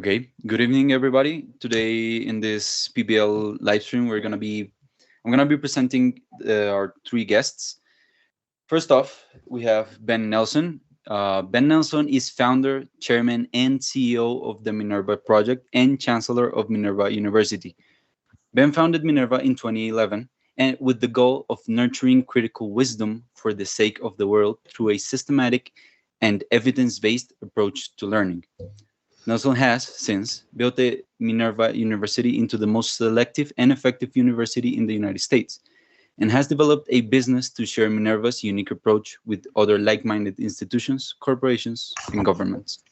Okay, good evening, everybody. Today in this PBL live stream, I'm gonna be presenting our three guests. First off, we have Ben Nelson. Ben Nelson is founder, chairman, and CEO of the Minerva project and chancellor of Minerva University. Ben founded Minerva in 2011 and with the goal of nurturing critical wisdom for the sake of the world through a systematic and evidence-based approach to learning. Nelson has, since, built the Minerva University into the most selective and effective university in the United States, and has developed a business to share Minerva's unique approach with other like-minded institutions, corporations, and governments.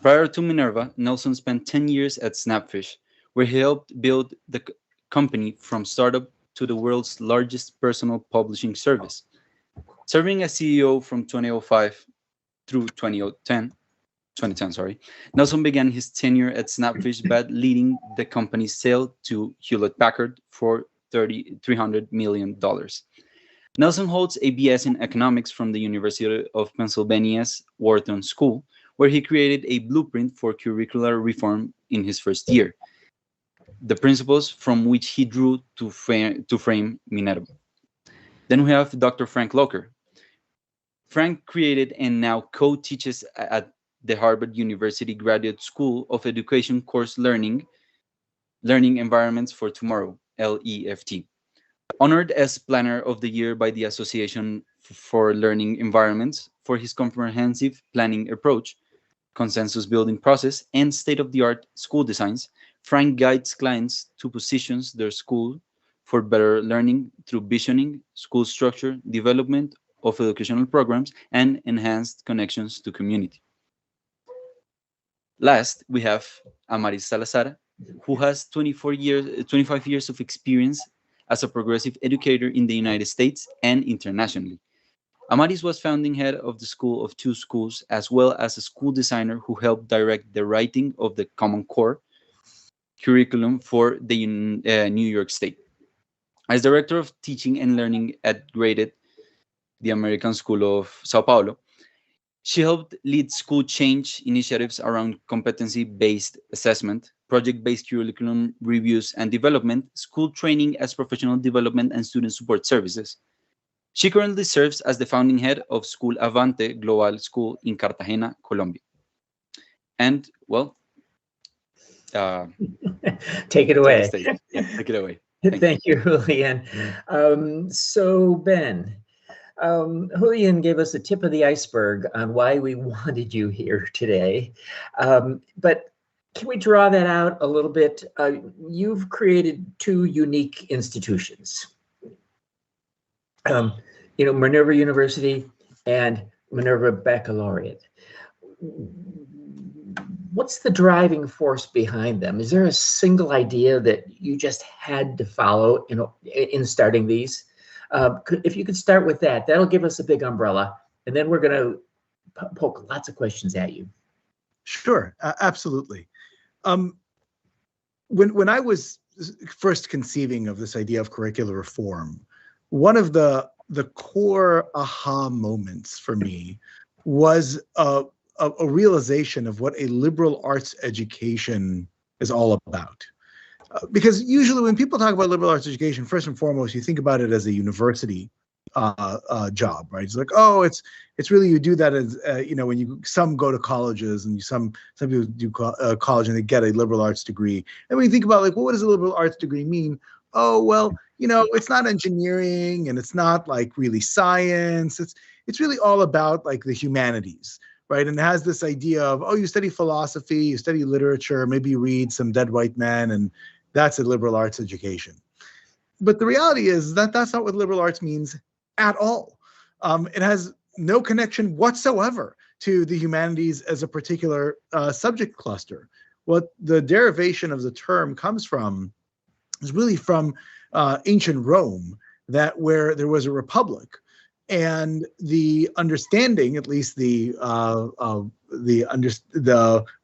Prior to Minerva, Nelson spent 10 years at Snapfish, where he helped build the company from startup to the world's largest personal publishing service. Serving as CEO from 2005 through 2010, Nelson began his tenure at Snapfish by leading the company's sale to Hewlett Packard for $300 million. Nelson holds a BS in economics from the University of Pennsylvania's Wharton School, where he created a blueprint for curricular reform in his first year, the principles from which he drew to frame Minerva. Then we have Dr. Frank Locher. Frank created and now co-teaches at the Harvard University Graduate School of Education course Learning Environments for Tomorrow, LEFT. Honored as Planner of the Year by the Association for Learning Environments for his comprehensive planning approach, consensus building process, and state-of-the-art school designs, Frank guides clients to position their school for better learning through visioning, school structure, development of educational programs, and enhanced connections to community. Last, we have Amaris Salazar, who has 25 years of experience as a progressive educator in the United States and internationally. Amaris was founding head of the School of Two Schools, as well as a school designer who helped direct the writing of the Common Core curriculum for the New York State. As director of teaching and learning at Graded, the American School of Sao Paulo, she helped lead school change initiatives around competency-based assessment, project-based curriculum reviews and development, school training as professional development and student support services. She currently serves as the founding head of School Avante Global School in Cartagena, Colombia. And, well, take it away. Yeah, take it away. Thank you, Julian. So, Ben, Julian gave us the tip of the iceberg on why we wanted you here today. But can we draw that out a little bit? You've created two unique institutions. Minerva University and Minerva Baccalaureate. What's the driving force behind them? Is there a single idea that you just had to follow in starting these? If you could start with that, that'll give us a big umbrella, and then we're going to poke lots of questions at you. Sure, absolutely. When I was first conceiving of this idea of curricular reform, one of the core aha moments for me was a realization of what a liberal arts education is all about. Because usually when people talk about liberal arts education, first and foremost, you think about it as a university job, right? It's like, oh, it's really, you do that as when some go to colleges and some people do college and they get a liberal arts degree. And when you think about what does a liberal arts degree mean? Oh, well, it's not engineering and it's not like really science. It's really all about like the humanities, right? And it has this idea of, oh, you study philosophy, you study literature, maybe you read some dead white men, and that's a liberal arts education. But the reality is that that's not what liberal arts means at all. It has no connection whatsoever to the humanities as a particular subject cluster. What the derivation of the term comes from is really from ancient Rome, where there was a republic, and the understanding, at least the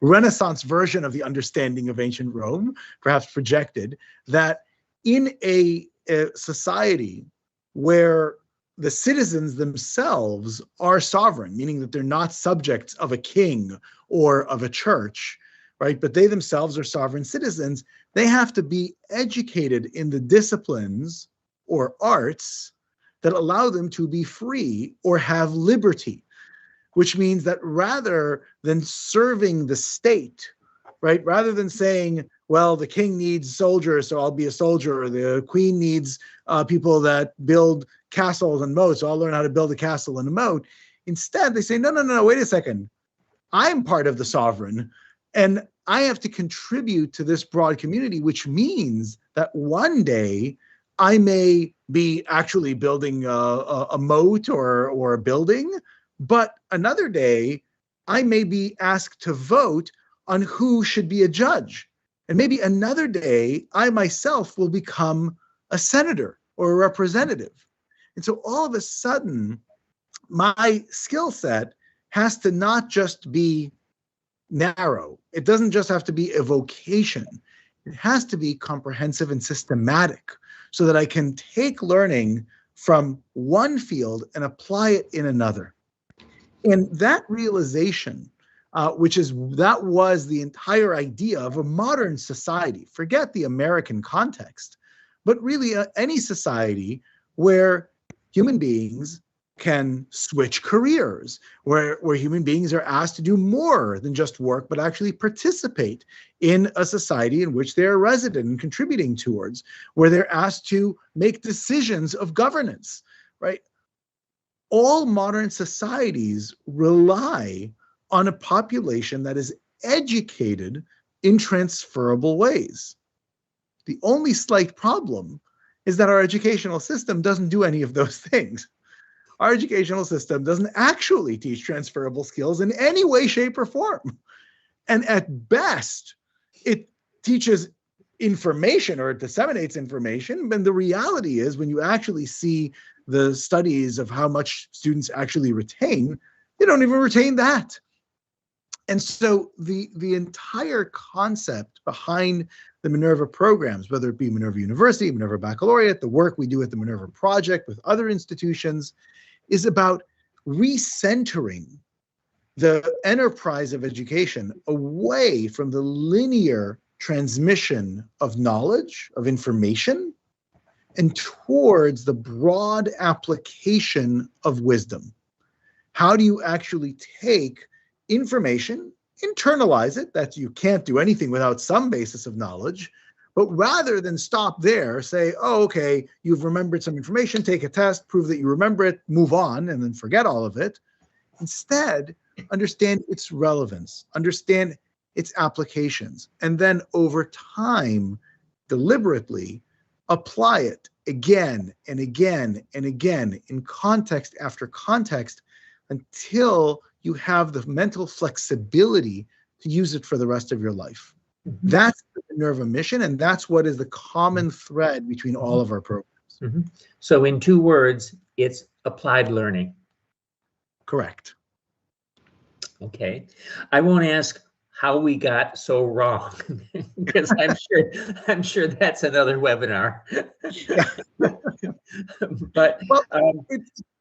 Renaissance version of the understanding of ancient Rome, perhaps projected, that in a society where the citizens themselves are sovereign, meaning that they're not subjects of a king or of a church, right? But they themselves are sovereign citizens. They have to be educated in the disciplines or arts that allow them to be free or have liberty, which means that rather than serving the state, right, rather than saying, well, the king needs soldiers, so I'll be a soldier, or the queen needs people that build castles and moats, so I'll learn how to build a castle and a moat. Instead, they say, no, wait a second. I'm part of the sovereign, and I have to contribute to this broad community, which means that one day I may be actually building a moat or a building, but another day I may be asked to vote on who should be a judge. And maybe another day I myself will become a senator or a representative. And so all of a sudden, my skill set has to not just be narrow. It doesn't just have to be a vocation. It has to be comprehensive and systematic so that I can take learning from one field and apply it in another. And that realization, that was the entire idea of a modern society. Forget the American context, but really any society where human beings can switch careers, where human beings are asked to do more than just work, but actually participate in a society in which they're resident and contributing towards, where they're asked to make decisions of governance, right? All modern societies rely on a population that is educated in transferable ways. The only slight problem is that our educational system doesn't do any of those things. Our educational system doesn't actually teach transferable skills in any way, shape, or form. And at best, it teaches information or it disseminates information. But the reality is, when you actually see the studies of how much students actually retain, they don't even retain that. And so the entire concept behind the Minerva programs, whether it be Minerva University, Minerva Baccalaureate, the work we do at the Minerva Project with other institutions, is about recentering the enterprise of education away from the linear transmission of knowledge, of information, and towards the broad application of wisdom. How do you actually take information, internalize it, that you can't do anything without some basis of knowledge, but rather than stop there, say, oh, okay, you've remembered some information, take a test, prove that you remember it, move on, and then forget all of it. Instead, understand its relevance, understand its applications, and then over time, deliberately apply it again and again and again in context after context until you have the mental flexibility to use it for the rest of your life. Mm-hmm. That's the Minerva mission, and that's what is the common thread between all of our programs. Mm-hmm. So in 2 words, it's applied learning. Correct. Okay. I won't ask how we got so wrong, because I'm sure that's another webinar. But well,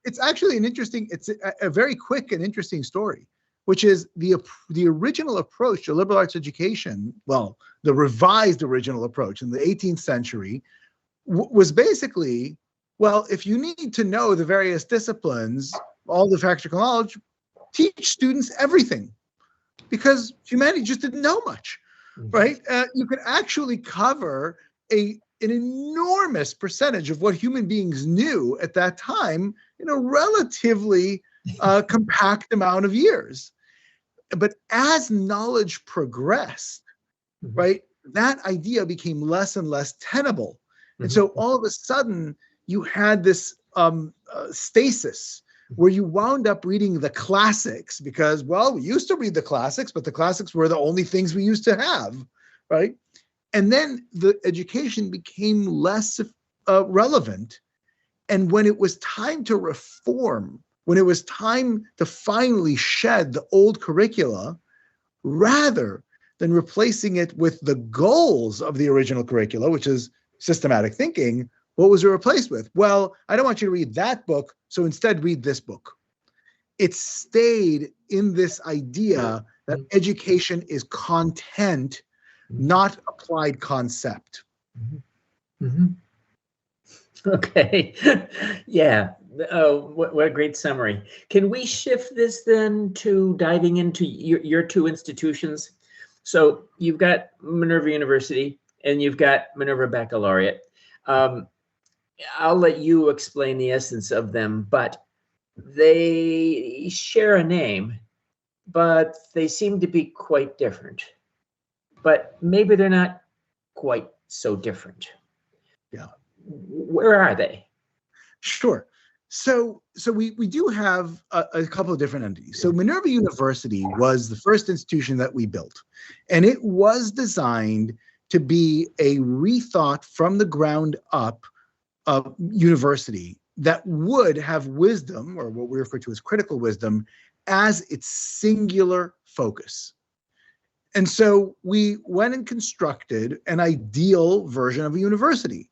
it's actually it's a very quick and interesting story, which is the original approach to liberal arts education, well, the revised original approach in the 18th century was basically, well, if you need to know the various disciplines, all the practical knowledge, teach students everything, because humanity just didn't know much, right? You could actually cover an enormous percentage of what human beings knew at that time in a relatively compact amount of years. But as knowledge progressed, right, that idea became less and less tenable. And so all of a sudden, you had this stasis where you wound up reading the classics because, well, we used to read the classics, but the classics were the only things we used to have, right? And then the education became less relevant. And when it was time to reform, when it was time to finally shed the old curricula, rather than replacing it with the goals of the original curricula, which is systematic thinking, What was it replaced with? Well, I don't want you to read that book, so instead read this book. It stayed in this idea that education is content, not applied concept. Mm-hmm. Okay. Yeah. Oh, what a great summary. Can we shift this then to diving into your two institutions? So you've got Minerva University and you've got Minerva Baccalaureate. I'll let you explain the essence of them, but they share a name, but they seem to be quite different. But maybe they're not quite so different. Yeah. Where are they? Sure. So we do have a couple of different entities. So Minerva University was the first institution that we built, and it was designed to be a rethought from the ground up university that would have wisdom, or what we refer to as critical wisdom, as its singular focus. And so we went and constructed an ideal version of a university.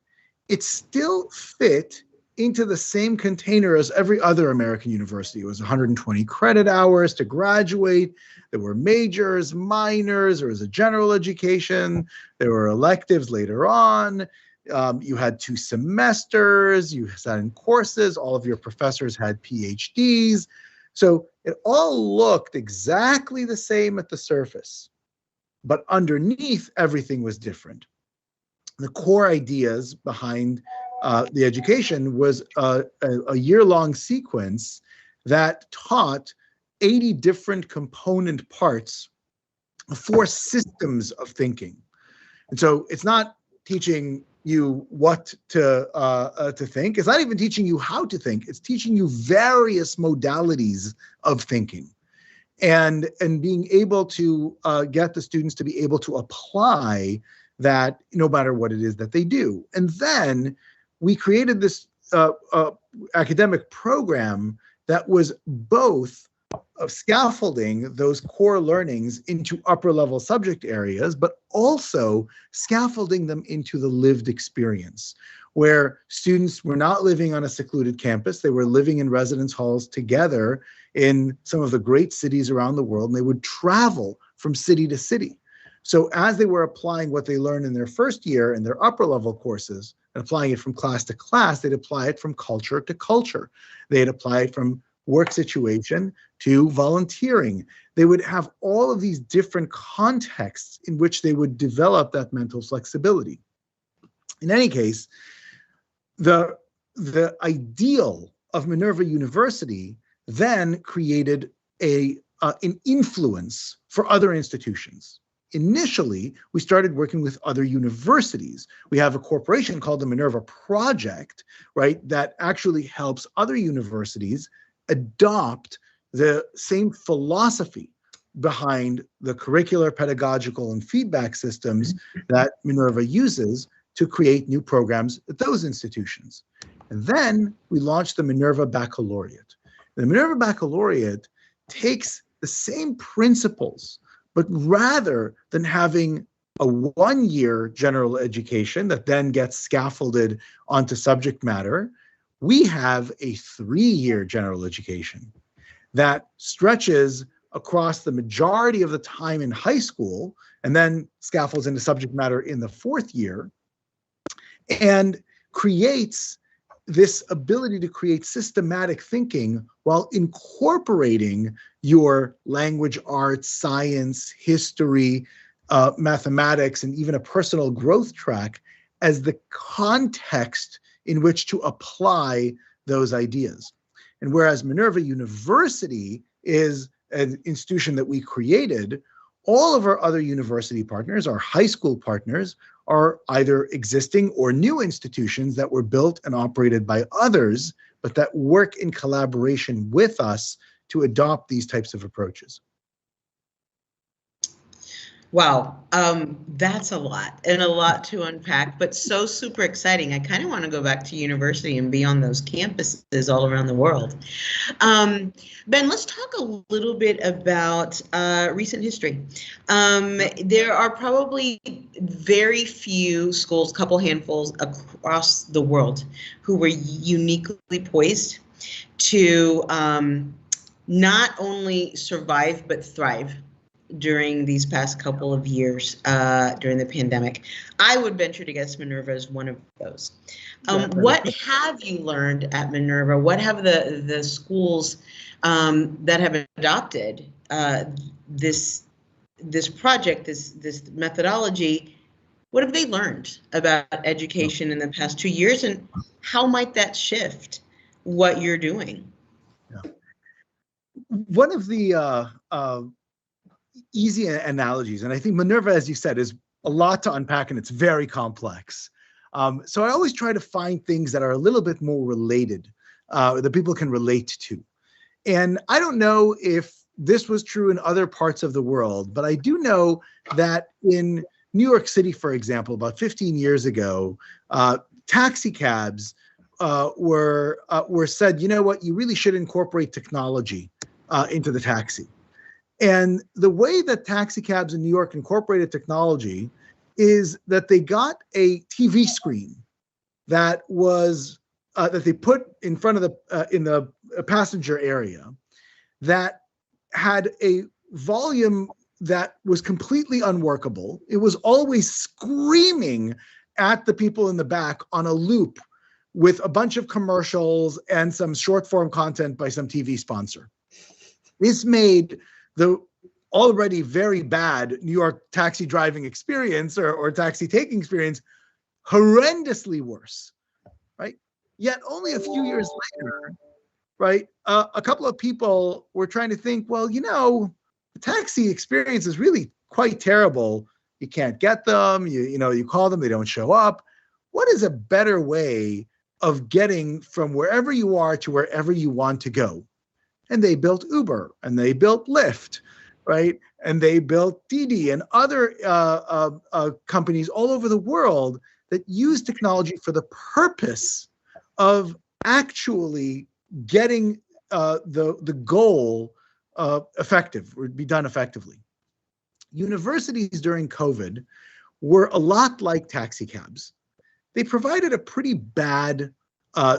It still fit into the same container as every other American university. It was 120 credit hours to graduate. There were majors, minors, there was a general education, there were electives later on. You had 2 semesters, you sat in courses, all of your professors had PhDs. So it all looked exactly the same at the surface, but underneath everything was different. The core ideas behind the education was a year-long sequence that taught 80 different component parts of 4 systems of thinking. And so it's not teaching you what to think. It's not even teaching you how to think. It's teaching you various modalities of thinking, and being able to get the students to be able to apply that no matter what it is that they do. And then we created this academic program that was both scaffolding those core learnings into upper level subject areas, but also scaffolding them into the lived experience, where students were not living on a secluded campus. They were living in residence halls together in some of the great cities around the world, and they would travel from city to city. So as they were applying what they learned in their first year in their upper level courses, and applying it from class to class, they'd apply it from culture to culture. They'd apply it from work situation to volunteering. They would have all of these different contexts in which they would develop that mental flexibility. In any case, the ideal of Minerva University then created an influence for other institutions. Initially, we started working with other universities. We have a corporation called the Minerva Project, right, that actually helps other universities adopt the same philosophy behind the curricular, pedagogical, and feedback systems that Minerva uses to create new programs at those institutions. And then we launched the Minerva Baccalaureate. The Minerva Baccalaureate takes the same principles, but rather than having a 1-year general education that then gets scaffolded onto subject matter, we have a 3-year general education that stretches across the majority of the time in high school and then scaffolds into subject matter in the 4th year, and creates this ability to create systematic thinking while incorporating your language, arts, science, history, mathematics, and even a personal growth track as the context in which to apply those ideas. And whereas Minerva University is an institution that we created, all of our other university partners, our high school partners, are either existing or new institutions that were built and operated by others, but that work in collaboration with us to adopt these types of approaches. Wow, that's a lot and a lot to unpack, but so super exciting. I kind of want to go back to university and be on those campuses all around the world. Um, Ben, let's talk a little bit about recent history. There are probably very few schools, couple handfuls across the world, who were uniquely poised to not only survive but thrive during these past couple of years during the pandemic. I would venture to guess Minerva is one of those. What have you learned at Minerva? What have the schools that have adopted this project, this methodology? What have they learned about education in the past 2 years, and how might that shift what you're doing? Yeah. One of the easy analogies, and I think Minerva, as you said, is a lot to unpack and it's very complex. So I always try to find things that are a little bit more related, that people can relate to. And I don't know if this was true in other parts of the world, but I do know that in New York City, for example, about 15 years ago, taxi cabs were said, you know what, you really should incorporate technology into the taxi. And the way that taxi cabs in New York incorporated technology is that they got a TV screen that was that they put in front of the in the passenger area that had a volume that was completely unworkable. It was always screaming at the people in the back on a loop with a bunch of commercials and some short form content by some TV sponsor. This made the already very bad New York taxi driving experience or taxi taking experience horrendously worse, right? Yet only a few years later, right, a couple of people were trying to think, well, you know, the taxi experience is really quite terrible. You can't get them, you call them, they don't show up. What is a better way of getting from wherever you are to wherever you want to go? And they built Uber, and they built Lyft, right? And they built Didi and other companies all over the world that use technology for the purpose of actually getting the goal effective, or be done effectively. Universities during COVID were a lot like taxi cabs. They provided a pretty bad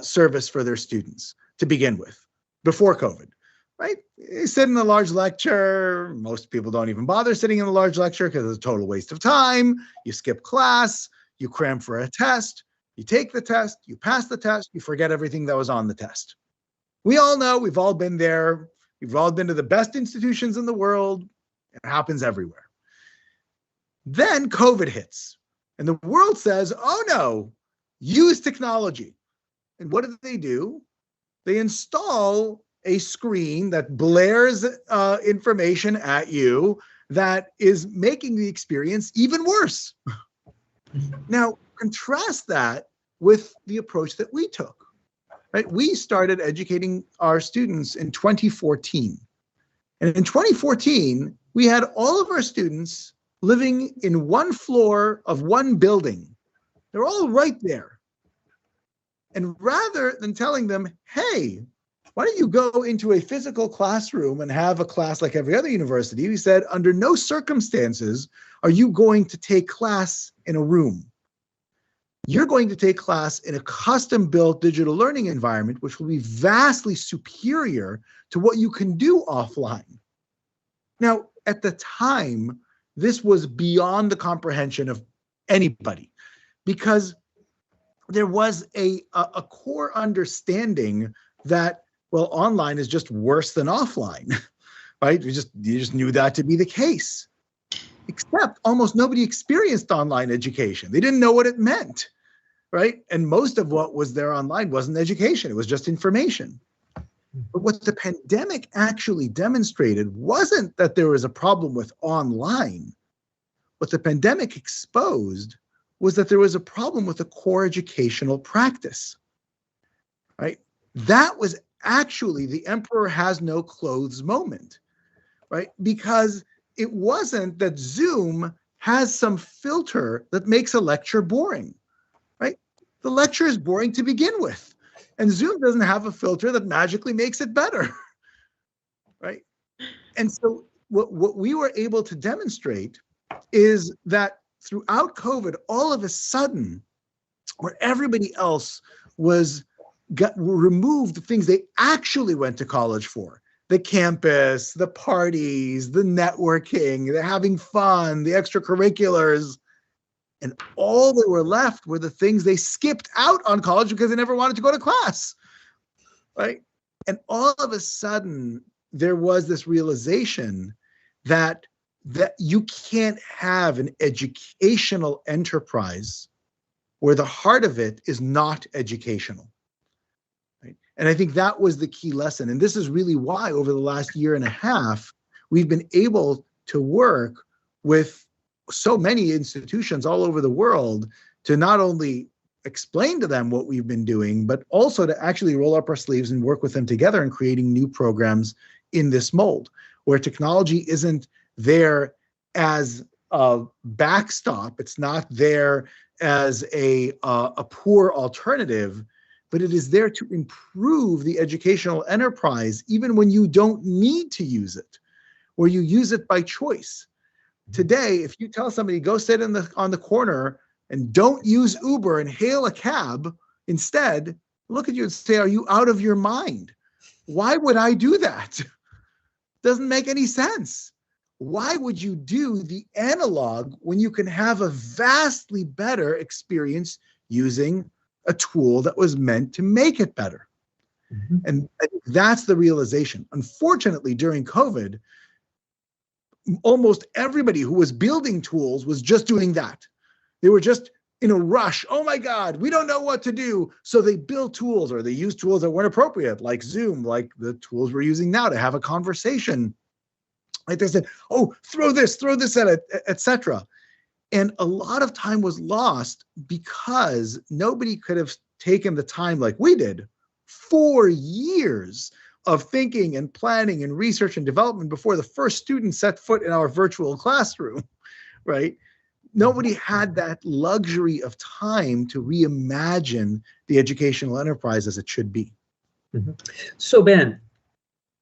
service for their students to begin with, before COVID. Right? You sit in a large lecture. Most people don't even bother sitting in a large lecture because it's a total waste of time. You skip class, you cram for a test, you take the test, you pass the test, you forget everything that was on the test. We all know, we've all been there. We've all been to the best institutions in the world. It happens everywhere. Then COVID hits and the world says, oh no, use technology. And what do? They install a screen that blares information at you that is making the experience even worse. Now, contrast that with the approach that we took, right? We started educating our students in 2014. And in 2014, we had all of our students living in one floor of one building. They're all right there. And rather than telling them, hey, why don't you go into a physical classroom and have a class like every other university? We said, under no circumstances are you going to take class in a room. You're going to take class in a custom-built digital learning environment, which will be vastly superior to what you can do offline. Now, at the time, this was beyond the comprehension of anybody, because there was a core understanding that, well, online is just worse than offline, right? You just knew that to be the case. Except almost nobody experienced online education. They didn't know what it meant, right? And most of what was there online wasn't education. It was just information. But what the pandemic actually demonstrated wasn't that there was a problem with online. What the pandemic exposed was that there was a problem with the core educational practice, right? That was actually the emperor has no clothes moment, right? Because it wasn't that Zoom has some filter that makes a lecture boring, right? The lecture is boring to begin with, and Zoom doesn't have a filter that magically makes it better, right? And so what we were able to demonstrate is that throughout COVID, all of a sudden, where everybody else removed the things they actually went to college for, the campus, the parties, the networking, the having fun, the extracurriculars, and all that were left were the things they skipped out on college because they never wanted to go to class, right? And all of a sudden, there was this realization that you can't have an educational enterprise where the heart of it is not educational. Right? And I think that was the key lesson. And this is really why over the last year and a half, we've been able to work with so many institutions all over the world to not only explain to them what we've been doing, but also to actually roll up our sleeves and work with them together in creating new programs in this mold, where technology isn't there as a backstop. It's not there as a poor alternative, but it is there to improve the educational enterprise, even when you don't need to use it, or you use it by choice. Today, if you tell somebody, go sit on the corner and don't use Uber and hail a cab, instead, look at you and say, are you out of your mind? Why would I do that? Doesn't make any sense. Why would you do the analog when you can have a vastly better experience using a tool that was meant to make it better? Mm-hmm. And I think that's the realization. Unfortunately, during COVID, almost everybody who was building tools was just doing that. They were just in a rush. Oh my God, we don't know what to do. So they built tools, or they used tools that weren't appropriate, like Zoom, like the tools we're using now to have a conversation. Like they said, oh, throw this at it, etc. And a lot of time was lost because nobody could have taken the time like we did, 4 years of thinking and planning and research and development before the first student set foot in our virtual classroom, right? Nobody had that luxury of time to reimagine the educational enterprise as it should be. Mm-hmm. So Ben,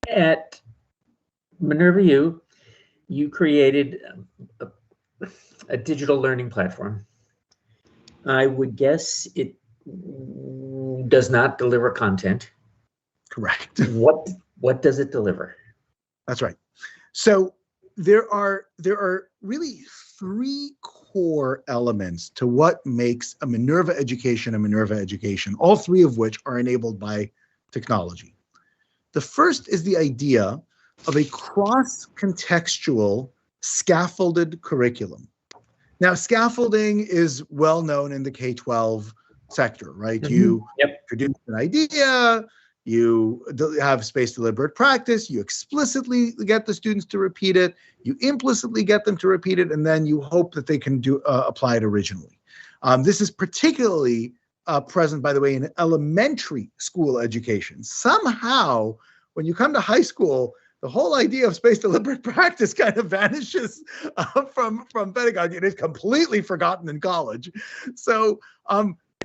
at Minerva U, you created a digital learning platform. I would guess it does not deliver content. Correct. What does it deliver? That's right. So there are really 3 core elements to what makes a Minerva education, all 3 of which are enabled by technology. The first is the idea of a cross-contextual scaffolded curriculum. Now, scaffolding is well known in the K-12 sector, right? Mm-hmm. You produce an idea, you have spaced deliberate practice, you explicitly get the students to repeat it, you implicitly get them to repeat it, and then you hope that they can apply it originally. This is particularly present, by the way, in elementary school education. Somehow, when you come to high school, the whole idea of spaced deliberate practice kind of vanishes from pedagogy. It is completely forgotten in college. So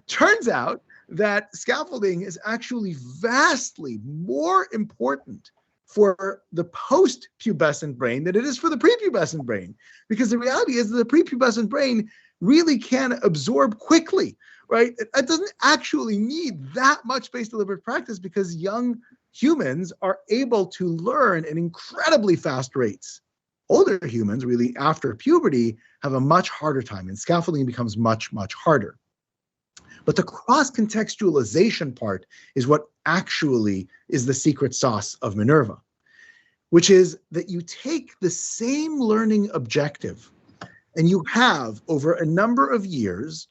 turns out that scaffolding is actually vastly more important for the post-pubescent brain than it is for the prepubescent brain. Because the reality is that the prepubescent brain really can absorb quickly, right? It doesn't actually need that much spaced deliberate practice because young humans are able to learn at incredibly fast rates. Older humans, really after puberty, have a much harder time, and scaffolding becomes much, much harder. But the cross-contextualization part is what actually is the secret sauce of Minerva, which is that you take the same learning objective and you have, over a number of years,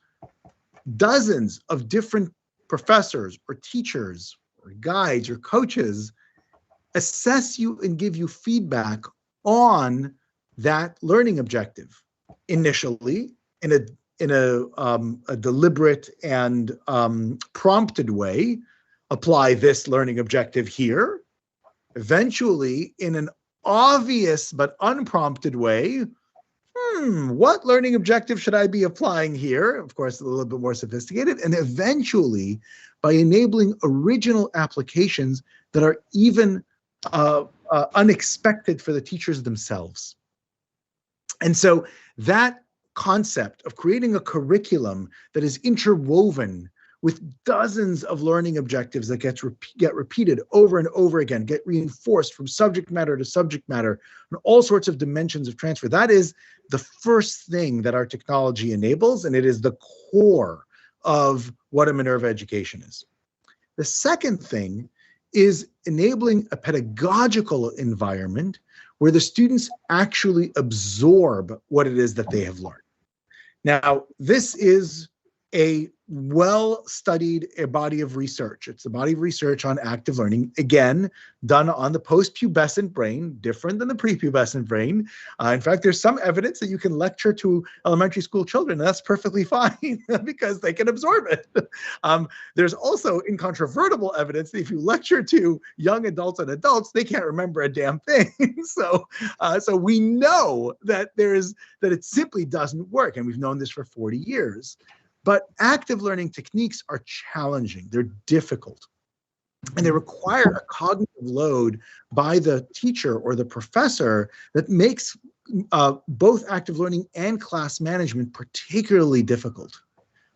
dozens of different professors or teachers or guides or coaches assess you and give you feedback on that learning objective initially in a deliberate and prompted way. Apply this learning objective here. Eventually, in an obvious but unprompted way, what learning objective should I be applying here? Of course, a little bit more sophisticated. And eventually, by enabling original applications that are even unexpected for the teachers themselves. And so that concept of creating a curriculum that is interwoven with dozens of learning objectives that get repeated over and over again, get reinforced from subject matter to subject matter, and all sorts of dimensions of transfer. That is the first thing that our technology enables, and it is the core of what a Minerva education is. The second thing is enabling a pedagogical environment where the students actually absorb what it is that they have learned. Now, this is a well-studied body of research. It's a body of research on active learning, again, done on the post-pubescent brain, different than the prepubescent brain. In fact, there's some evidence that you can lecture to elementary school children, and that's perfectly fine because they can absorb it. There's also incontrovertible evidence that if you lecture to young adults and adults, they can't remember a damn thing. So we know that it simply doesn't work, and we've known this for 40 years. But active learning techniques are challenging. They're difficult. And they require a cognitive load by the teacher or the professor that makes both active learning and class management particularly difficult.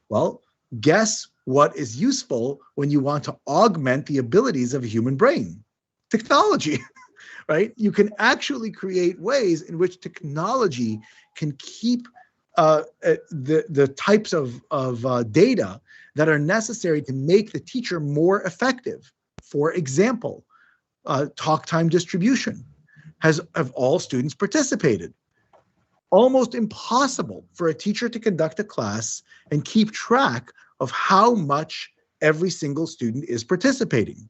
Well, guess what is useful when you want to augment the abilities of a human brain? Technology, right? You can actually create ways in which technology can keep the types of data that are necessary to make the teacher more effective. For example, talk time distribution. Have all students participated? Almost impossible for a teacher to conduct a class and keep track of how much every single student is participating.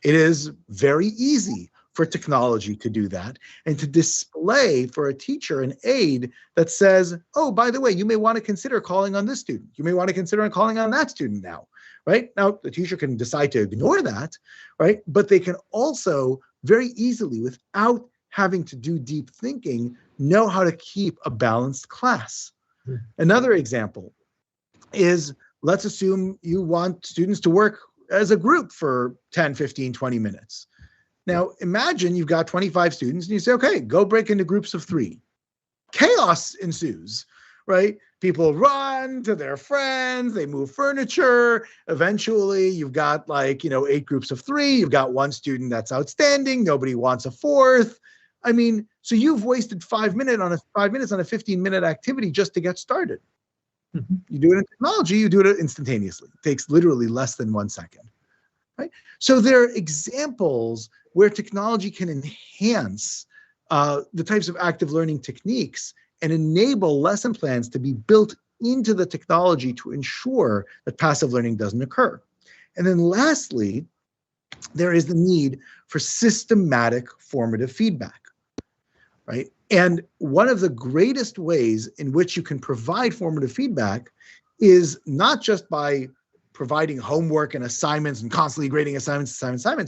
It is very easy for technology to do that and to display for a teacher an aid that says, oh, by the way, you may want to consider calling on this student. You may want to consider calling on that student now, right? Now, the teacher can decide to ignore that, right? But they can also very easily, without having to do deep thinking, know how to keep a balanced class. Another example is, let's assume you want students to work as a group for 10, 15, 20 minutes. Now, imagine you've got 25 students and you say, okay, go break into groups of 3. Chaos ensues, right? People run to their friends, they move furniture. Eventually, you've got 8 groups of 3. You've got 1 student that's outstanding. Nobody wants a 4th. I mean, so you've wasted 5 minutes on a 15-minute activity just to get started. Mm-hmm. You do it in technology, you do it instantaneously. It takes literally less than 1 second. Right? So there are examples where technology can enhance the types of active learning techniques and enable lesson plans to be built into the technology to ensure that passive learning doesn't occur. And then lastly, there is the need for systematic formative feedback, right? And one of the greatest ways in which you can provide formative feedback is not just by providing homework and assignments and constantly grading assignments,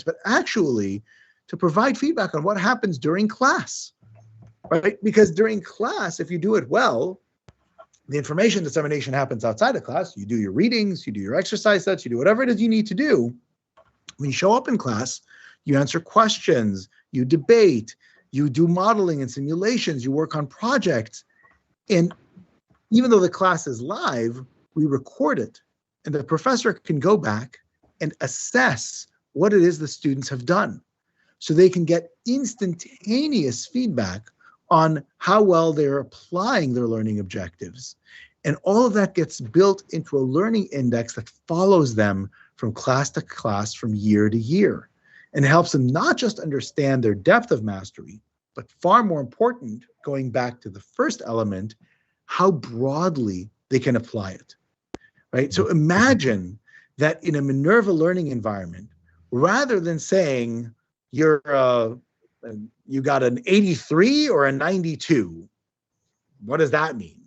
but actually to provide feedback on what happens during class, right? Because during class, if you do it well, the information dissemination happens outside of class. You do your readings, you do your exercise sets, you do whatever it is you need to do. When you show up in class, you answer questions, you debate, you do modeling and simulations, you work on projects. And even though the class is live, we record it. And the professor can go back and assess what it is the students have done. So they can get instantaneous feedback on how well they're applying their learning objectives. And all of that gets built into a learning index that follows them from class to class, from year to year, and helps them not just understand their depth of mastery, but far more important, going back to the first element, how broadly they can apply it, right? So imagine that in a Minerva learning environment, rather than saying you got an 83 or a 92, what does that mean,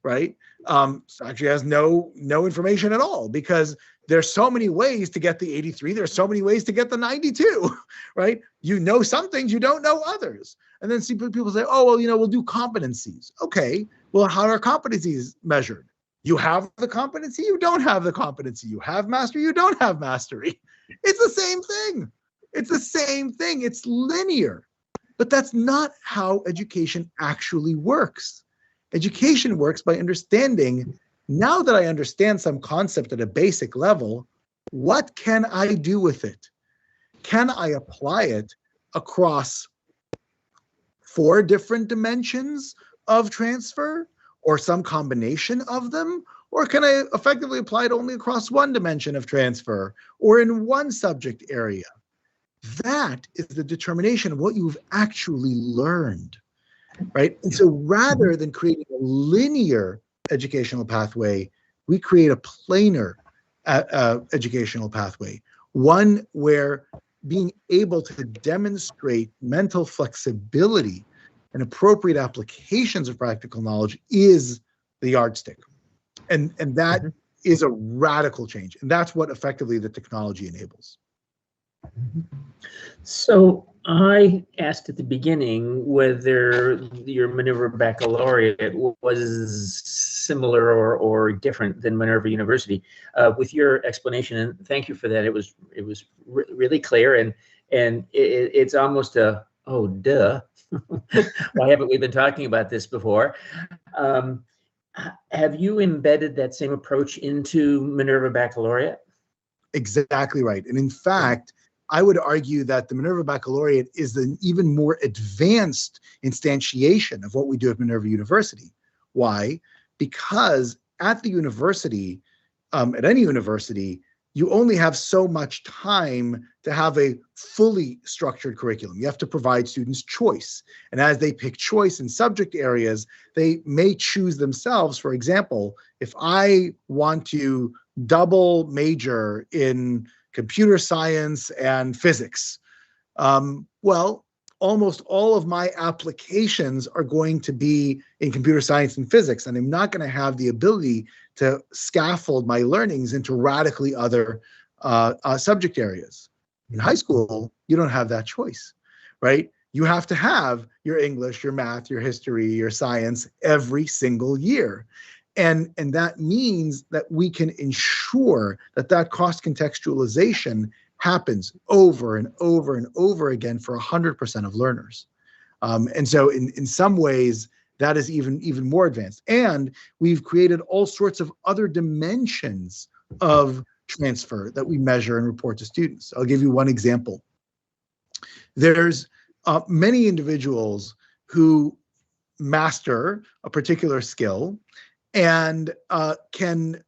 right? So actually has no information at all, because there's so many ways to get the 83. There's so many ways to get the 92, right? You know some things, you don't know others. And then see people say, oh, well, we'll do competencies. Okay, well, how are competencies measured? You have the competency, you don't have the competency. You have mastery, you don't have mastery. It's the same thing. It's the same thing. It's linear. But that's not how education actually works. Education works by understanding, now that I understand some concept at a basic level, what can I do with it? Can I apply it across 4 different dimensions of transfer, or some combination of them? Or can I effectively apply it only across 1 dimension of transfer, or in 1 subject area? That is the determination of what you've actually learned, right? And so rather than creating a linear educational pathway, we create a planar educational pathway, one where being able to demonstrate mental flexibility and appropriate applications of practical knowledge is the yardstick. And that is a radical change. And that's what effectively the technology enables. So I asked at the beginning whether your Minerva baccalaureate was similar or different than Minerva University. With your explanation, and thank you for that. It was really clear, and it's almost a, oh, duh. Why haven't we been talking about this before? Have you embedded that same approach into Minerva baccalaureate? Exactly right. And in fact, I would argue that the Minerva Baccalaureate is an even more advanced instantiation of what we do at Minerva University. Why? Because at the university, at any university, you only have so much time to have a fully structured curriculum. You have to provide students choice. And as they pick choice in subject areas, they may choose themselves. For example, if I want to double major in computer science and physics, well, almost all of my applications are going to be in computer science and physics, and I'm not going to have the ability to scaffold my learnings into radically other subject areas. In high school, you don't have that choice, right? You have to have your English, your math, your history, your science every single year. And that means that we can ensure that cost contextualization happens over and over and over again for 100% of learners. And so in some ways, that is even more advanced. And we've created all sorts of other dimensions of transfer that we measure and report to students. I'll give you one example. There's many individuals who master a particular skill and can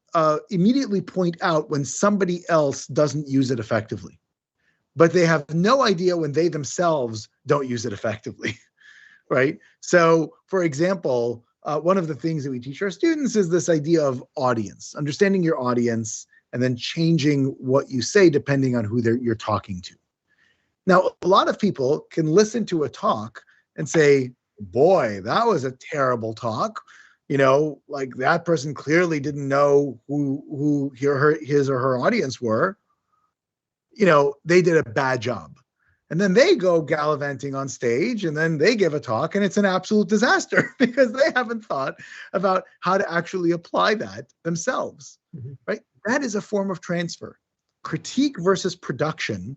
immediately point out when somebody else doesn't use it effectively. But they have no idea when they themselves don't use it effectively, right? So, for example, one of the things that we teach our students is this idea of audience, understanding your audience, and then changing what you say depending on who you're talking to. Now, a lot of people can listen to a talk and say, boy, that was a terrible talk. Like that person clearly didn't know who his or her audience were. They did a bad job. And then they go gallivanting on stage and then they give a talk and it's an absolute disaster because they haven't thought about how to actually apply that themselves, right? That is a form of transfer. Critique versus production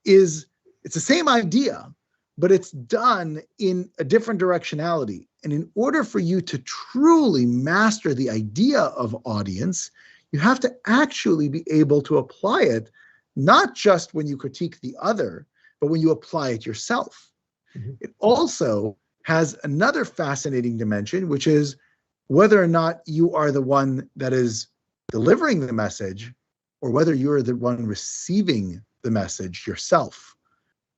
it's the same idea, but it's done in a different directionality. And in order for you to truly master the idea of audience, you have to actually be able to apply it, not just when you critique the other, but when you apply it yourself. It also has another fascinating dimension, which is whether or not you are the one that is delivering the message or whether you're the one receiving the message yourself,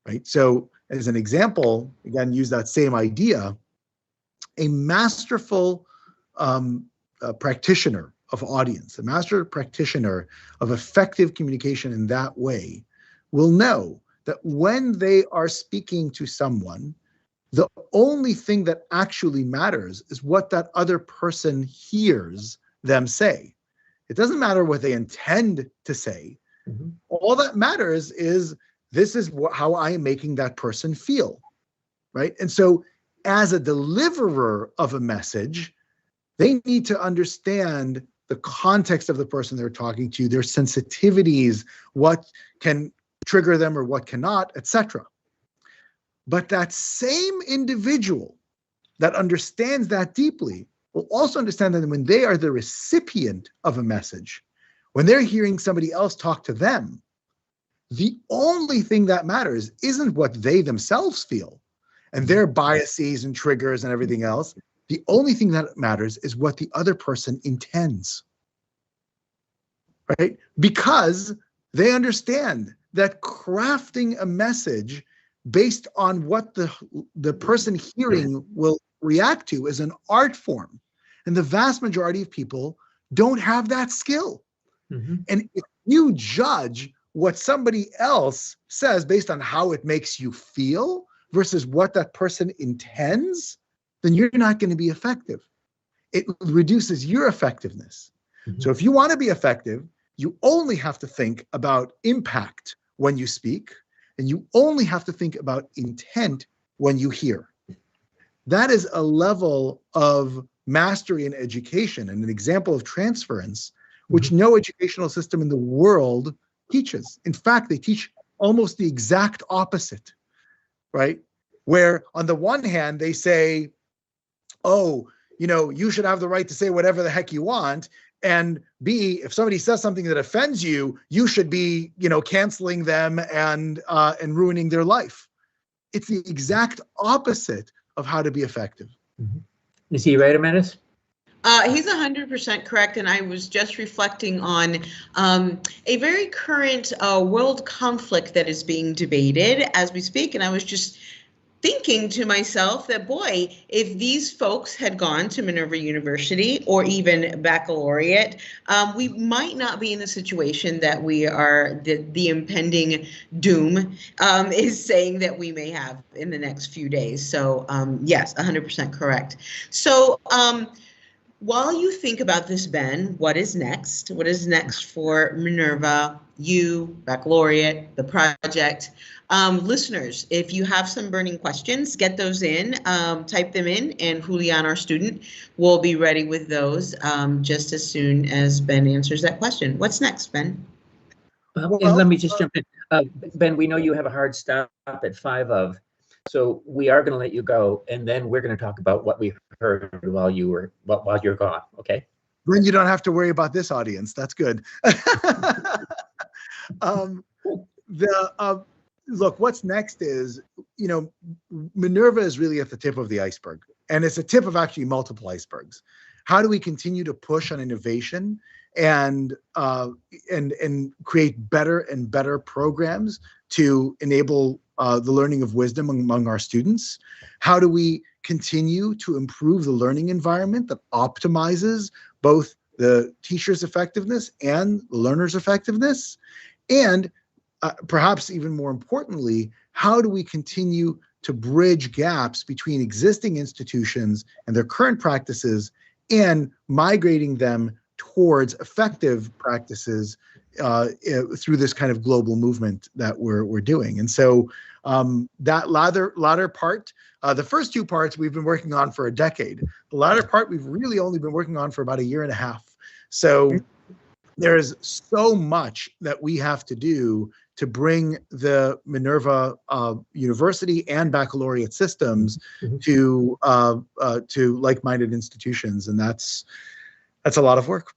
right? So as an example, again, use that same idea. A masterful practitioner of audience, a master practitioner of effective communication in that way will know that when they are speaking to someone, the only thing that actually matters is what that other person hears them say. It doesn't matter what they intend to say. Mm-hmm. All that matters is this is how I am making that person feel, right? And so as a deliverer of a message, they need to understand the context of the person they're talking to, their sensitivities, what can trigger them or what cannot, etc. But that same individual that understands that deeply will also understand that when they are the recipient of a message, when they're hearing somebody else talk to them, the only thing that matters isn't what they themselves feel and their biases and triggers and everything else. The only thing that matters is what the other person intends, right? Because they understand that crafting a message based on what the person hearing will react to is an art form. And the vast majority of people don't have that skill. Mm-hmm. And if you judge what somebody else says based on how it makes you feel versus what that person intends, then you're not going to be effective. It reduces your effectiveness. Mm-hmm. So if you want to be effective, you only have to think about impact when you speak, and you only have to think about intent when you hear. That is a level of mastery in education and an example of transference, which no educational system in the world teaches. In fact, they teach almost the exact opposite, right? Where on the one hand, they say, oh, you should have the right to say whatever the heck you want. And B, if somebody says something that offends you, you should be, canceling them and ruining their life. It's the exact opposite of how to be effective. Mm-hmm. Is he right, Amantis? He's 100% correct, and I was just reflecting on a very current world conflict that is being debated as we speak, and I was just thinking to myself that, boy, if these folks had gone to Minerva University or even baccalaureate, we might not be in the situation that we are, the impending doom is saying that we may have in the next few days. So yes, 100% correct. So while you think about this, Ben, what is next? What is next for Minerva, you, baccalaureate, the project? Listeners, if you have some burning questions, get those in, type them in, and Julian, our student, will be ready with those just as soon as Ben answers that question. What's next, Ben? Well, and let me just jump in. Ben, we know you have a hard stop at 5 of, so we are going to let you go, and then we're going to talk about what we heard while you're gone. Okay. Then you don't have to worry about this audience. That's good. Look, what's next is, Minerva is really at the tip of the iceberg, and it's a tip of actually multiple icebergs. How do we continue to push on innovation and create better and better programs to enable the learning of wisdom among our students? How do we continue to improve the learning environment that optimizes both the teacher's effectiveness and the learner's effectiveness? And perhaps even more importantly, how do we continue to bridge gaps between existing institutions and their current practices and migrating them towards effective practices through this kind of global movement that we're doing? And so that latter part, the first 2 parts we've been working on for a decade. The latter part we've really only been working on for about 1.5 years. So there's so much that we have to do to bring the Minerva University and baccalaureate systems to like-minded institutions, and that's a lot of work.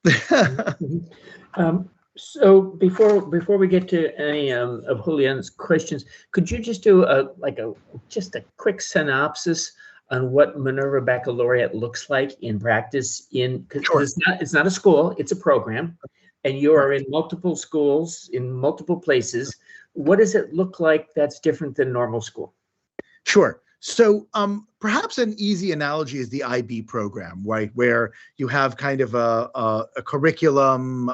So before we get to any of Julian's questions, could you just do a quick synopsis on what Minerva Baccalaureate looks like in practice? Sure. It's not a school, it's a program, and you are in multiple schools in multiple places. What does it look like that's different than normal school? Sure. So perhaps an easy analogy is the IB program, right, where you have kind of a curriculum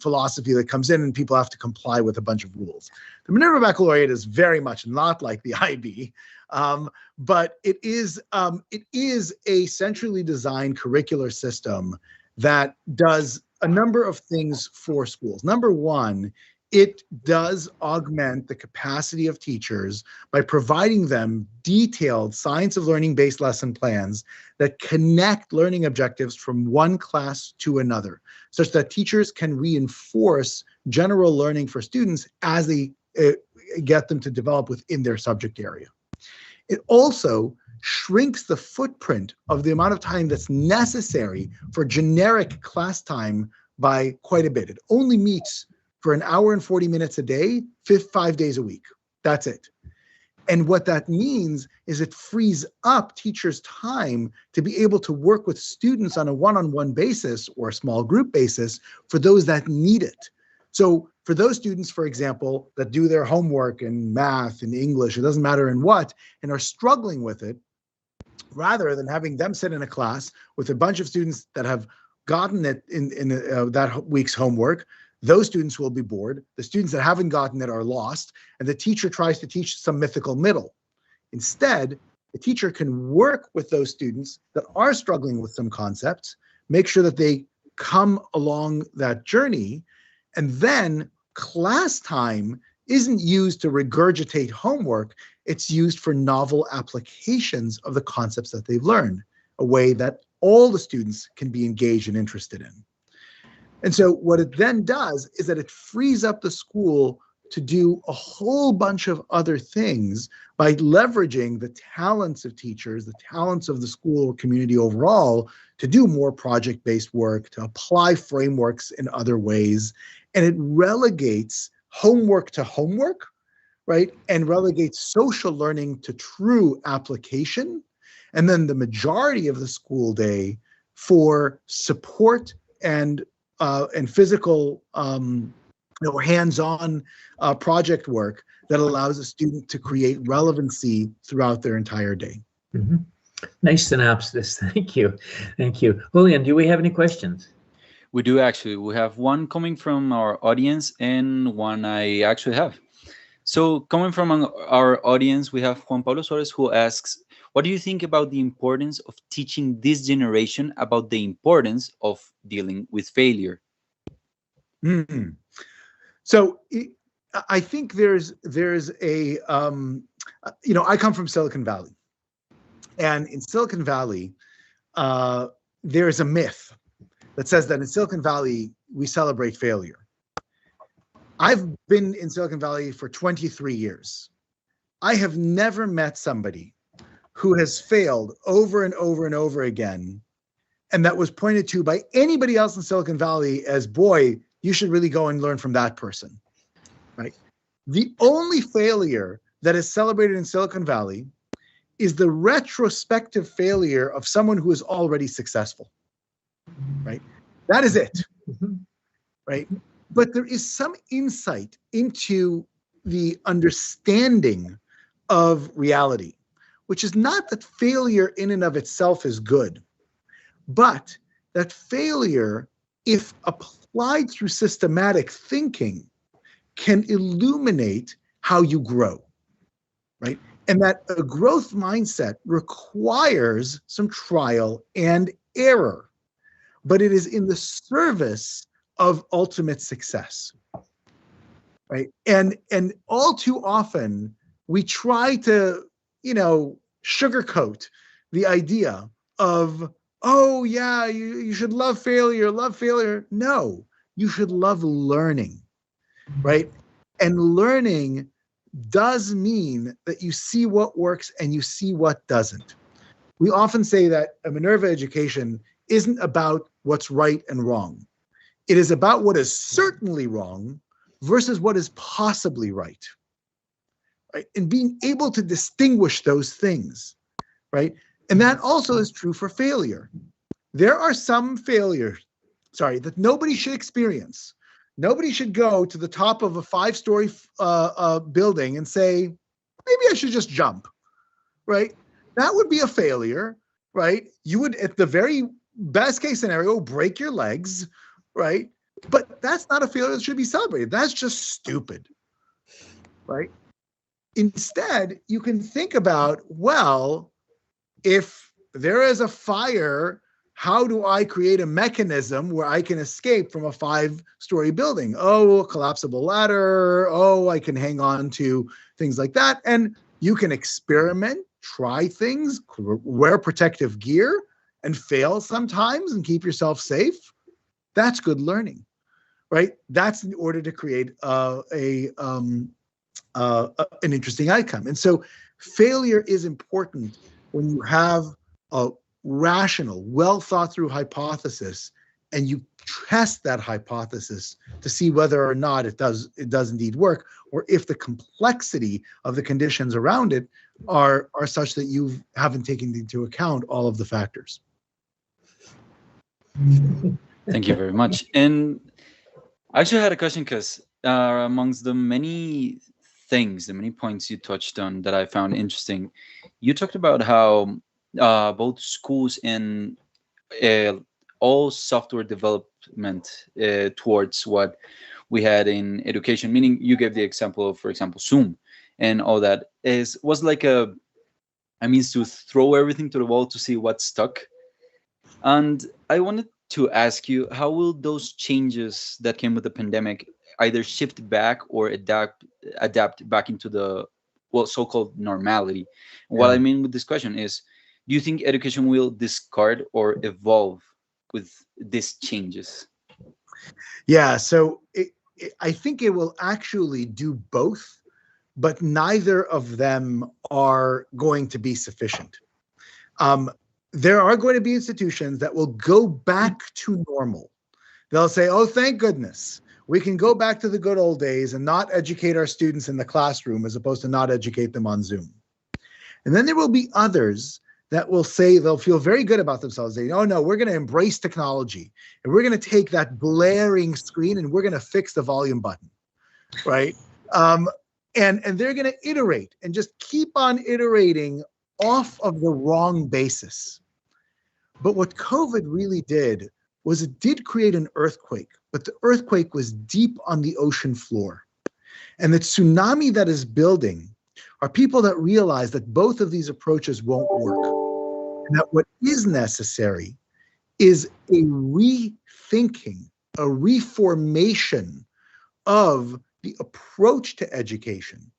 philosophy that comes in and people have to comply with a bunch of rules. The Minerva Baccalaureate is very much not like the IB, but it is a centrally designed curricular system that does a number of things for schools. Number one, it does augment the capacity of teachers by providing them detailed science of learning-based lesson plans that connect learning objectives from one class to another, such that teachers can reinforce general learning for students as they get them to develop within their subject area. It also shrinks the footprint of the amount of time that's necessary for generic class time by quite a bit. It only meets for an hour and 40 minutes a day, 5 days a week. That's it. And what that means is it frees up teachers' time to be able to work with students on a one-on-one basis or a small group basis for those that need it. So for those students, for example, that do their homework in math and English, it doesn't matter in what, and are struggling with it, rather than having them sit in a class with a bunch of students that have gotten it in that week's homework, those students will be bored. The students that haven't gotten it are lost, and the teacher tries to teach some mythical middle. Instead, the teacher can work with those students that are struggling with some concepts, make sure that they come along that journey, and then class time isn't used to regurgitate homework. It's used for novel applications of the concepts that they've learned, a way that all the students can be engaged and interested in. And so what it then does is that it frees up the school to do a whole bunch of other things by leveraging the talents of teachers, the talents of the school or community overall, to do more project-based work, to apply frameworks in other ways. And it relegates homework to homework, right? And relegates social learning to true application. And then the majority of the school day for support and physical, hands-on project work that allows a student to create relevancy throughout their entire day. Mm-hmm. Nice synopsis. Thank you. Thank you. Julian, do we have any questions? We do actually. We have one coming from our audience and one I actually have. So coming from our audience, we have Juan Pablo Suarez, who asks, what do you think about the importance of teaching this generation about the importance of dealing with failure? Mm-hmm. So I think there's a, I come from Silicon Valley. And in Silicon Valley, there's a myth that says that in Silicon Valley, we celebrate failure. I've been in Silicon Valley for 23 years. I have never met somebody who has failed over and over and over again, and that was pointed to by anybody else in Silicon Valley as, boy, you should really go and learn from that person, right? The only failure that is celebrated in Silicon Valley is the retrospective failure of someone who is already successful, right? That is it, right? But there is some insight into the understanding of reality, which is not that failure in and of itself is good, but that failure, if applied through systematic thinking, can illuminate how you grow, right? And that a growth mindset requires some trial and error, but it is in the service of ultimate success, right? And all too often, we try to, sugarcoat the idea of, oh yeah, you should love failure. No, you should love learning, right? And learning does mean that you see what works and you see what doesn't. We often say that a Minerva education isn't about what's right and wrong. It is about what is certainly wrong versus what is possibly right. Right? And being able to distinguish those things, right? And that also is true for failure. There are some failures, that nobody should experience. Nobody should go to the top of a 5-story building and say, maybe I should just jump, right? That would be a failure, right? You would, at the very best case scenario, break your legs, right? But that's not a failure that should be celebrated. That's just stupid, right? Instead, you can think about, well, if there is a fire how do I create a mechanism where I can escape from a 5-story building? Oh, a collapsible ladder. Oh, I can hang on to things like that. And you can experiment, try things, wear protective gear, and fail sometimes and keep yourself safe. That's good learning, right? That's in order to create an interesting outcome. And so failure is important when you have a rational, well thought through hypothesis, and you test that hypothesis to see whether or not it does indeed work, or if the complexity of the conditions around it are such that you haven't taken into account all of the factors. Thank you very much. And I actually had a question because amongst the many things, the many points you touched on that I found interesting, you talked about how both schools and all software development towards what we had in education, meaning you gave the example of, for example, Zoom and all that was like a means to throw everything to the wall to see what stuck. And I wanted to ask you, how will those changes that came with the pandemic either shift back or adapt back into the so-called normality? Yeah. What I mean with this question is, do you think education will discard or evolve with these changes? Yeah, so I think it will actually do both, but neither of them are going to be sufficient. There are going to be institutions that will go back to normal. They'll say, oh, thank goodness, we can go back to the good old days and not educate our students in the classroom as opposed to not educate them on Zoom. And then there will be others that will say, they'll feel very good about themselves. They, oh no, we're going to embrace technology and we're going to take that blaring screen and we're going to fix the volume button, right? And they're going to iterate and just keep on iterating off of the wrong basis. But what COVID really did was it did create an earthquake, but the earthquake was deep on the ocean floor. And the tsunami that is building are people that realize that both of these approaches won't work. And that what is necessary is a rethinking, a reformation of the approach to education,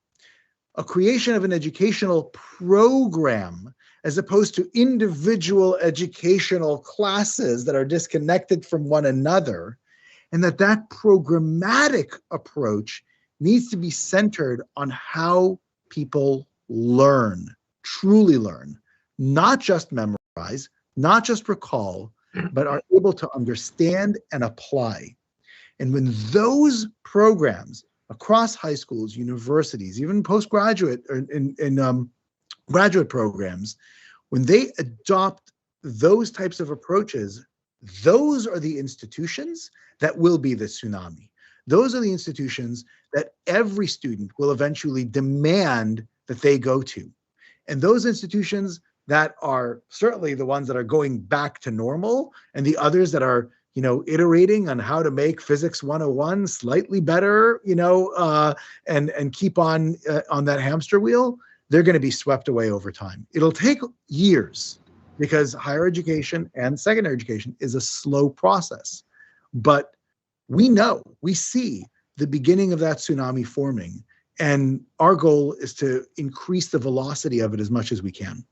a creation of an educational program as opposed to individual educational classes that are disconnected from one another, and that programmatic approach needs to be centered on how people learn, truly learn, not just memorize, not just recall, but are able to understand and apply. And when those programs across high schools, universities, even postgraduate or in graduate programs, when they adopt those types of approaches, those are the institutions that will be the tsunami. Those are the institutions that every student will eventually demand that they go to. And those institutions that are certainly the ones that are going back to normal, and the others that are, iterating on how to make Physics 101 slightly better, and keep on that hamster wheel, they're going to be swept away over time. It'll take years because higher education and secondary education is a slow process. But we see the beginning of that tsunami forming, and our goal is to increase the velocity of it as much as we can.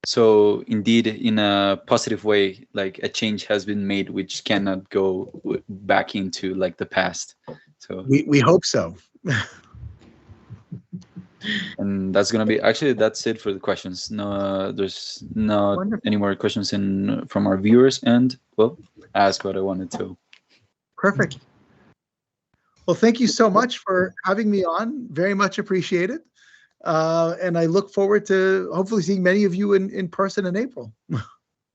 So indeed, in a positive way, like a change has been made, which cannot go back into like the past. So we hope so. And that's gonna be that's it for the questions. No, there's not Wonderful. Any more questions from our viewers, and ask what I wanted to. Perfect. Well, thank you so much for having me on. Very much appreciated. And I look forward to hopefully seeing many of you in person in April.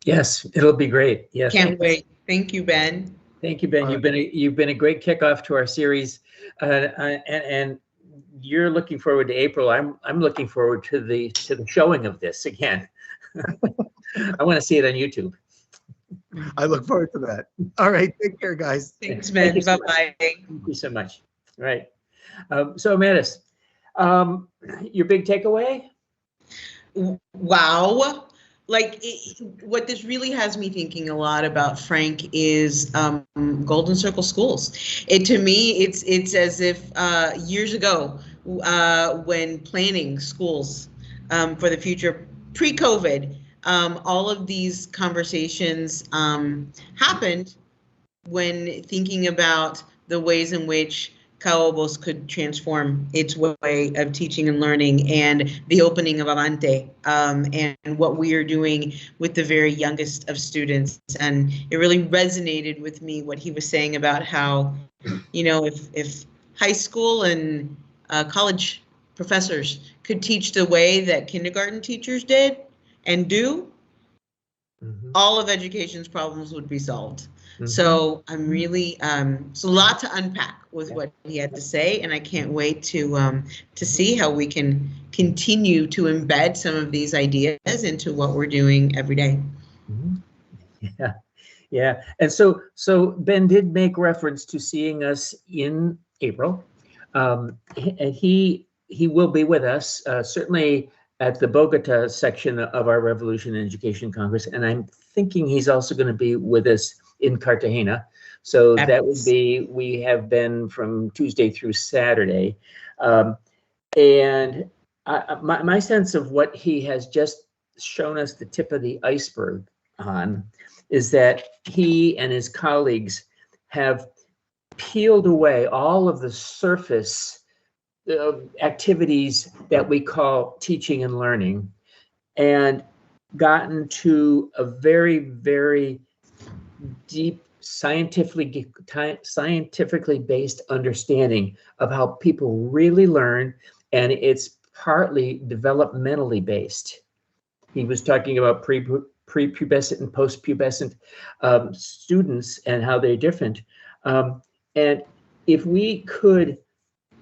Yes, it'll be great. Yes. Can't wait. Thank you, Ben. Thank you, Ben. You've been a great kickoff to our series, and you're looking forward to April. I'm looking forward to the showing of this again. I want to see it on YouTube. I look forward to that. All right, take care, guys. Thanks, Ben. Bye-bye. Thank you so much. All right. So, Mattis, your big takeaway? Wow. what this really has me thinking a lot about, Frank, is Golden Circle schools. To me, it's as if years ago, when planning schools for the future, pre-COVID, all of these conversations happened when thinking about the ways in which Kaobos could transform its way of teaching and learning, and the opening of Avante, and what we are doing with the very youngest of students. And it really resonated with me what he was saying about how, if high school and college professors could teach the way that kindergarten teachers did and do, all of education's problems would be solved. So I'm really so a lot to unpack with what he had to say, and I can't wait to see how we can continue to embed some of these ideas into what we're doing every day. Yeah. And so Ben did make reference to seeing us in April, and he will be with us certainly at the Bogota section of our Revolution in Education Congress, and I'm thinking he's also going to be with us in Cartagena. So that would be, we have been from Tuesday through Saturday. And my sense of what he has just shown us the tip of the iceberg on is that he and his colleagues have peeled away all of the surface activities that we call teaching and learning, and gotten to a very, very deep, scientifically based understanding of how people really learn, and it's partly developmentally based. He was talking about prepubescent and postpubescent students and how they're different. And if we could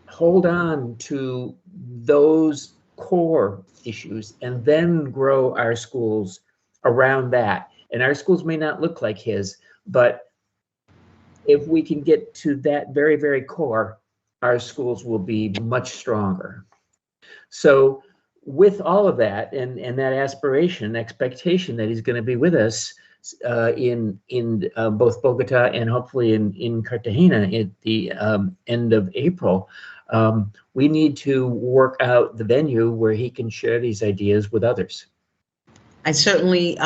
hold on to those core issues and then grow our schools around that, and our schools may not look like his, but if we can get to that very, very core, our schools will be much stronger. So with all of that and that aspiration, expectation that he's going to be with us in both Bogota and hopefully in Cartagena at the end of April, we need to work out the venue where he can share these ideas with others. I certainly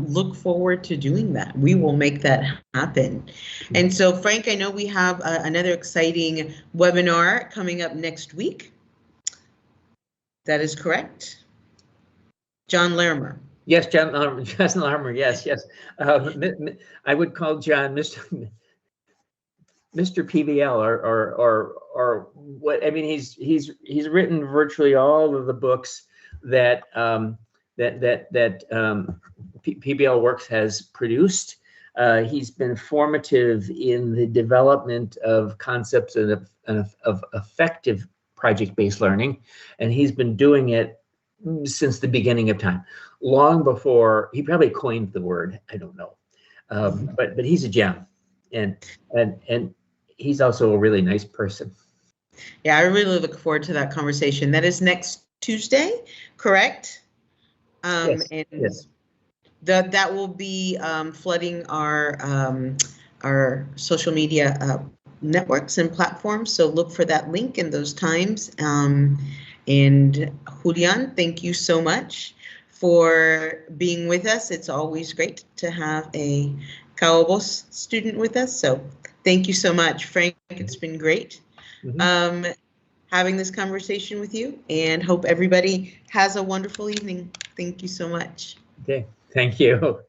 look forward to doing that. We will make that happen. And so, Frank, I know we have another exciting webinar coming up next week. That is correct. John Larimer. Yes, John Larimer. Yes. I would call John Mr. PBL or what? I mean, he's written virtually all of the books that PBL Works has produced. He's been formative in the development of concepts of effective project-based learning, and he's been doing it since the beginning of time, long before he probably coined the word. I don't know, but he's a gem, and he's also a really nice person. Yeah, I really look forward to that conversation. That is next Tuesday, correct? Yes. That will be flooding our social media networks and platforms. So look for that link in those times. And Julian, thank you so much for being with us. It's always great to have a Kaobos student with us. So thank you so much, Frank. It's been great having this conversation with you, and hope everybody has a wonderful evening. Thank you so much. Okay, thank you.